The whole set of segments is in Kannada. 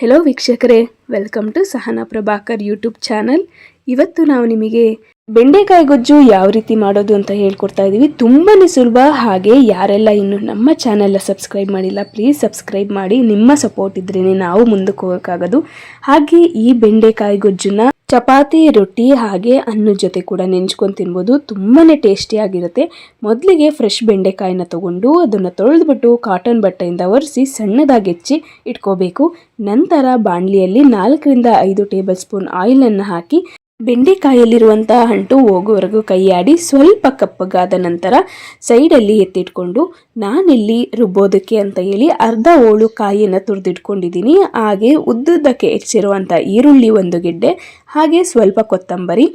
ಹೆಲೋ ವೀಕ್ಷಕರೇ, welcome to Sahana Prabhakar YouTube channel. ಇವತ್ತು ನಾವು ನಿಮಗೆ ಬೆಂಡೆಕಾಯಿ ಗೊಜ್ಜು ಯಾವ ರೀತಿ ಮಾಡೋದು ಅಂತ ಹೇಳ್ಕೊಡ್ತಾ ಇದ್ದೀವಿ. ತುಂಬಾ ಸುಲಭ. ಹಾಗೆ ಯಾರೆಲ್ಲ ಇನ್ನು ನಮ್ಮ ಚಾನೆಲ್ನ ಸಬ್ಸ್ಕ್ರೈಬ್ ಮಾಡಿಲ್ಲ, ಪ್ಲೀಸ್ ಸಬ್ಸ್ಕ್ರೈಬ್ ಮಾಡಿ. ನಿಮ್ಮ ಸಪೋರ್ಟ್ ಇದ್ರೇ ನಾವು ಮುಂದಕ್ಕೆ ಹೋಗೋಕ್ಕಾಗೋದು. ಹಾಗೆ ಈ ಬೆಂಡೆಕಾಯಿ ಗೊಜ್ಜನ್ನ ಚಪಾತಿ, ರೊಟ್ಟಿ ಹಾಗೆ ಅನ್ನದ ಜೊತೆ ಕೂಡ ನೆಂಚ್ಕೊಂಡು ತಿನ್ಬೋದು. ತುಂಬಾ ಟೇಸ್ಟಿಯಾಗಿರುತ್ತೆ. ಮೊದಲಿಗೆ ಫ್ರೆಶ್ ಬೆಂಡೆಕಾಯಿನ ತೊಗೊಂಡು ಅದನ್ನು ತೊಳೆದ್ಬಿಟ್ಟು ಕಾಟನ್ ಬಟ್ಟೆಯಿಂದ ಒರೆಸಿ ಸಣ್ಣದಾಗಿ ಹೆಚ್ಚಿ ಇಟ್ಕೋಬೇಕು. ನಂತರ ಬಾಣಲಿಯಲ್ಲಿ 4 ರಿಂದ 5 ಟೇಬಲ್ ಸ್ಪೂನ್ ಆಯಿಲನ್ನು ಹಾಕಿ ಬೆಂಡೆಕಾಯಲ್ಲಿರುವಂತಹ ಅಂಟು ಹೋಗುವವರೆಗೂ ಕೈಯಾಡಿ ಸ್ವಲ್ಪ ಕಪ್ಪಗಾದ ನಂತರ ಸೈಡಲ್ಲಿ ಎತ್ತಿಟ್ಕೊಂಡು ನಾನಿಲ್ಲಿ ರುಬ್ಬೋದಕ್ಕೆ ಅಂತ ಹೇಳಿ ಅರ್ಧ ಹೋಳು ಕಾಯಿಯನ್ನು ತುರಿದಿಟ್ಕೊಂಡಿದ್ದೀನಿ. ಹಾಗೆ ಉದ್ದುದ್ದಕ್ಕೆ ಹೆಚ್ಚಿರುವಂಥ ಈರುಳ್ಳಿ 1 ಗೆಡ್ಡೆ, ಹಾಗೆ ಸ್ವಲ್ಪ ಕೊತ್ತಂಬರಿ,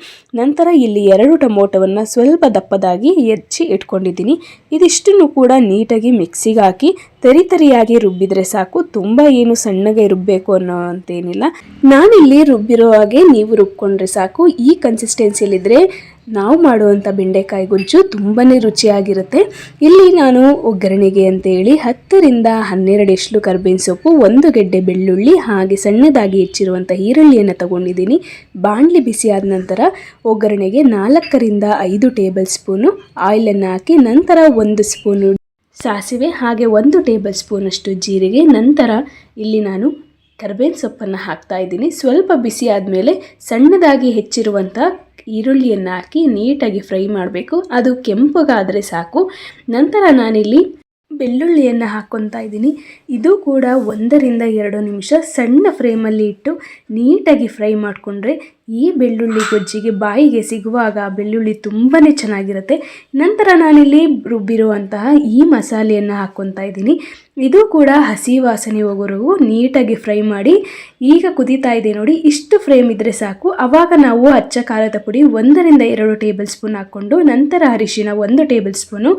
ನಂತರ ಇಲ್ಲಿ 2 ಟೊಮೊಟೊವನ್ನು ಸ್ವಲ್ಪ ದಪ್ಪದಾಗಿ ಹೆಚ್ಚಿ ಇಟ್ಕೊಂಡಿದ್ದೀನಿ. ಇದಿಷ್ಟನ್ನು ಕೂಡ ನೀಟಾಗಿ ಮಿಕ್ಸಿಗೆ ಹಾಕಿ ತರಿಯಾಗಿ ರುಬ್ಬಿದ್ರೆ ಸಾಕು. ತುಂಬ ಏನು ಸಣ್ಣಗೆ ರುಬ್ಬಬೇಕು ಅನ್ನೋ ಅಂತೇನಿಲ್ಲ. ನಾನಿಲ್ಲಿ ರುಬ್ಬಿರೋ ಹಾಗೆ ನೀವು ರುಬ್ಕೊಂಡ್ರೆ ಸಾಕು. ಈ ಕನ್ಸಿಸ್ಟೆನ್ಸಿಯಲ್ಲಿದ್ದರೆ ನಾವು ಮಾಡುವಂಥ ಬೆಂಡೆಕಾಯಿ ಗೊಜ್ಜು ತುಂಬಾ ರುಚಿಯಾಗಿರುತ್ತೆ. ಇಲ್ಲಿ ನಾನು ಒಗ್ಗರಣೆಗೆ ಅಂತೇಳಿ 10 ರಿಂದ 12 ಎಸಳು ಕರಿಬೇವಿನ ಸೊಪ್ಪು, 1 ಗೆಡ್ಡೆ ಬೆಳ್ಳುಳ್ಳಿ ಹಾಗೆ ಸಣ್ಣದಾಗಿ ಹೆಚ್ಚಿರುವಂಥ ಈರುಳ್ಳಿಯನ್ನು ತಗೊಂಡಿದ್ದೀನಿ. ಬಾಣಲಿ ಬಿಸಿಯಾದ ನಂತರ ಒಗ್ಗರಣೆಗೆ 4 ರಿಂದ 5 ಟೇಬಲ್ ಸ್ಪೂನು ಆಯಿಲನ್ನು ಹಾಕಿ ನಂತರ 1 ಸ್ಪೂನು ಸಾಸಿವೆ ಹಾಗೆ 1 ಟೇಬಲ್ ಸ್ಪೂನಷ್ಟು ಜೀರಿಗೆ, ನಂತರ ಇಲ್ಲಿ ನಾನು ಕರಿಬೇವಿನ ಸೊಪ್ಪನ್ನು ಹಾಕ್ತಾ ಇದ್ದೀನಿ. ಸ್ವಲ್ಪ ಬಿಸಿ ಆದಮೇಲೆ ಸಣ್ಣದಾಗಿ ಹೆಚ್ಚಿರುವಂಥ ಈರುಳ್ಳಿಯನ್ನು ಹಾಕಿ ನೀಟಾಗಿ ಫ್ರೈ ಮಾಡಬೇಕು. ಅದು ಕೆಂಪಗಾದರೆ ಸಾಕು. ನಂತರ ನಾನಿಲ್ಲಿ ಬೆಳ್ಳುಳ್ಳಿಯನ್ನು ಹಾಕ್ಕೊತಾ ಇದ್ದೀನಿ. ಇದು ಕೂಡ 1 ರಿಂದ 2 ನಿಮಿಷ ಸಣ್ಣ ಫ್ಲೇಮಲ್ಲಿ ಇಟ್ಟು ನೀಟಾಗಿ ಫ್ರೈ ಮಾಡಿಕೊಂಡ್ರೆ ಈ ಬೆಳ್ಳುಳ್ಳಿ ಗೊಜ್ಜಿಗೆ ಬಾಯಿಗೆ ಸಿಗುವಾಗ ಬೆಳ್ಳುಳ್ಳಿ ತುಂಬಾ ಚೆನ್ನಾಗಿರುತ್ತೆ. ನಂತರ ನಾನಿಲ್ಲಿ ರುಬ್ಬಿರುವಂತಹ ಈ ಮಸಾಲೆಯನ್ನು ಹಾಕ್ಕೊತಾ ಇದ್ದೀನಿ. ಇದು ಕೂಡ ಹಸಿ ವಾಸನೆ ಹೋಗೋವರೆಗೂ ನೀಟಾಗಿ ಫ್ರೈ ಮಾಡಿ. ಈಗ ಕುದೀತಾ ಇದೆ ನೋಡಿ, ಇಷ್ಟು ಫ್ಲೇಮ್ ಇದ್ದರೆ ಸಾಕು. ಆವಾಗ ನಾವು ಅಚ್ಚ ಖಾರದ ಪುಡಿ 1 ರಿಂದ 2 ಟೇಬಲ್ ಸ್ಪೂನ್ ಹಾಕ್ಕೊಂಡು ನಂತರ ಅರಿಶಿನ 1 ಟೇಬಲ್ ಸ್ಪೂನು,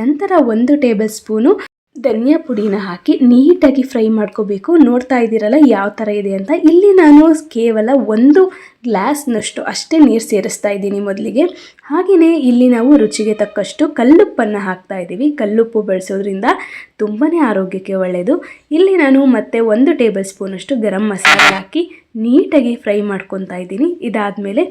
ನಂತರ 1 ಟೇಬಲ್ ಸ್ಪೂನು ಧನಿಯಾ ಪುಡಿನ ಹಾಕಿ ನೀಟಾಗಿ ಫ್ರೈ ಮಾಡ್ಕೋಬೇಕು. ನೋಡ್ತಾ ಇದ್ದೀರಲ್ಲ ಯಾವ ಥರ ಇದೆ ಅಂತ. ಇಲ್ಲಿ ನಾನು ಕೇವಲ 1 ಗ್ಲಾಸ್ನಷ್ಟು ಅಷ್ಟೇ ನೀರು ಸೇರಿಸ್ತಾ ಇದ್ದೀನಿ ಮೊದಲಿಗೆ. ಹಾಗೆಯೇ ಇಲ್ಲಿ ನಾವು ರುಚಿಗೆ ತಕ್ಕಷ್ಟು ಕಲ್ಲುಪ್ಪನ್ನು ಹಾಕ್ತಾ ಇದ್ದೀವಿ. ಕಲ್ಲುಪ್ಪು ಬಳಸೋದ್ರಿಂದ ತುಂಬಾ ಆರೋಗ್ಯಕ್ಕೆ ಒಳ್ಳೆಯದು. ಇಲ್ಲಿ ನಾನು ಮತ್ತೆ 1 ಟೇಬಲ್ ಸ್ಪೂನಷ್ಟು ಗರಂ ಮಸಾಲೆ ಹಾಕಿ ನೀಟಾಗಿ ಫ್ರೈ ಮಾಡ್ಕೊತಾ ಇದ್ದೀನಿ. ಇದಾದಮೇಲೆ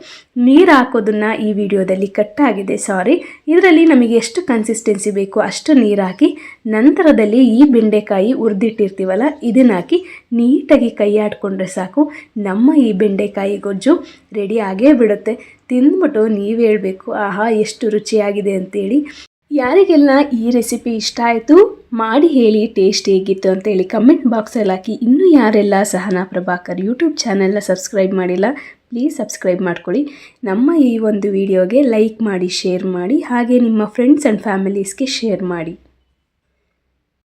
ನೀರು ಹಾಕೋದನ್ನು ಈ ವಿಡಿಯೋದಲ್ಲಿ ಕಟ್ಟಾಗಿದೆ, ಸಾರಿ. ಇದರಲ್ಲಿ ನಮಗೆ ಎಷ್ಟು ಕನ್ಸಿಸ್ಟೆನ್ಸಿ ಬೇಕು ಅಷ್ಟು ನೀರು ಹಾಕಿ ನಂತರದಲ್ಲಿ ಈ ಬೆಂಡೆಕಾಯಿ ಹುರಿದಿಟ್ಟಿರ್ತೀವಲ್ಲ ಇದನ್ನು ಹಾಕಿ ನೀಟಾಗಿ ಕೈ ಆಡಿಕೊಂಡ್ರೆ ಸಾಕು. ನಮ್ಮ ಈ ಬೆಂಡೆಕಾಯಿ ಗೊಜ್ಜು ರೆಡಿ ಆಗೇ ಬಿಡುತ್ತೆ. ತಿಂದ್ಬಿಟ್ಟು ನೀವು ಹೇಳಬೇಕು, ಆಹಾ ಎಷ್ಟು ರುಚಿಯಾಗಿದೆ ಅಂತೇಳಿ. ಯಾರಿಗೆಲ್ಲ ಈ ರೆಸಿಪಿ ಇಷ್ಟ ಆಯಿತು ಮಾಡಿ ಹೇಳಿ, ಟೇಸ್ಟ್ ಹೇಗಿತ್ತು ಅಂತೇಳಿ ಕಮೆಂಟ್ ಬಾಕ್ಸಲ್ಲಿ ಹಾಕಿ. ಇನ್ನೂ ಯಾರೆಲ್ಲ ಸಹನಾ ಪ್ರಭಾಕರ್ ಯೂಟ್ಯೂಬ್ ಚಾನೆಲ್ನ ಸಬ್ಸ್ಕ್ರೈಬ್ ಮಾಡಿಲ್ಲ, ಪ್ಲೀಸ್ ಸಬ್ಸ್ಕ್ರೈಬ್ ಮಾಡ್ಕೊಳ್ಳಿ. ನಮ್ಮ ಈ ಒಂದು ವಿಡಿಯೋಗೆ ಲೈಕ್ ಮಾಡಿ, ಶೇರ್ ಮಾಡಿ, ಹಾಗೆ ನಿಮ್ಮ ಫ್ರೆಂಡ್ಸ್ ಆ್ಯಂಡ್ ಫ್ಯಾಮಿಲೀಸ್ಗೆ ಶೇರ್ ಮಾಡಿ.